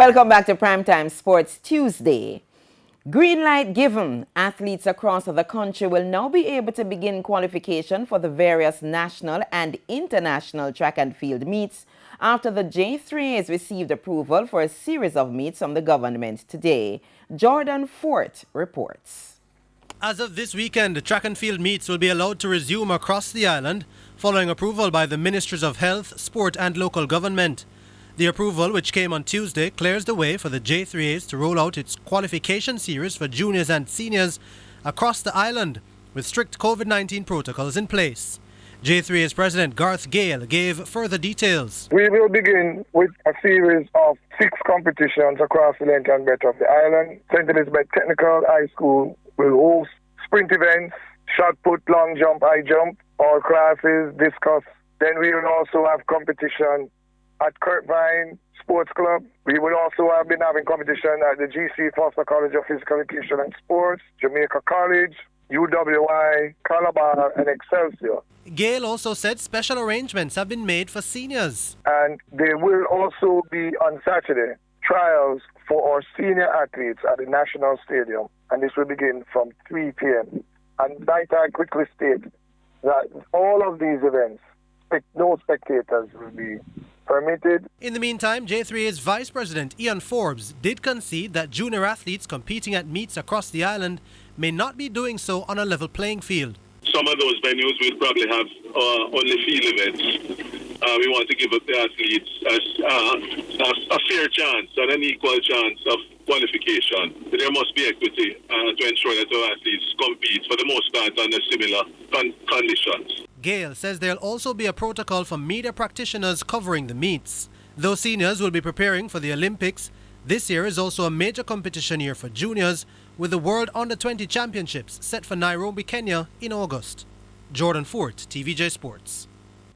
Welcome back to Primetime Sports Tuesday. Green light given. Athletes across the country will now be able to begin qualification for the various national and international track and field meets after the J3As received approval for a series of meets from the government today. Jordan Fort reports. As of this weekend, the track and field meets will be allowed to resume across the island following approval by the Ministries of Health, Sport and Local Government. The approval, which came on Tuesday, clears the way for the J3As to roll out its qualification series for juniors and seniors across the island with strict COVID-19 protocols in place. J3As President Garth Gale gave further details. We will begin with a series of 6 competitions across the length and breadth of the island. St. Elizabeth Technical High School will host sprint events, shot put, long jump, high jump, all classes, discus. Then we will also have competition at Kirkvine Sports Club. We will also have been having competition at the GC Foster College of Physical Education and Sports, Jamaica College, UWI, Calabar and Excelsior. Gale also said special arrangements have been made for seniors. And there will also be on Saturday trials for our senior athletes at the National Stadium, and this will begin from 3 p.m. And might I quickly state that all of these events, no spectators will be permitted. In the meantime, J3A's Vice President Ian Forbes did concede that junior athletes competing at meets across the island may not be doing so on a level playing field. Some of those venues will probably have only field events. We want to give the athletes a fair chance and an equal chance of qualification. There must be equity to ensure that our athletes compete for the most part under similar conditions. Gale says there'll also be a protocol for media practitioners covering the meets. Though seniors will be preparing for the Olympics, this year is also a major competition year for juniors, with the World Under-20 Championships set for Nairobi, Kenya in August. Jordan Fort, TVJ Sports.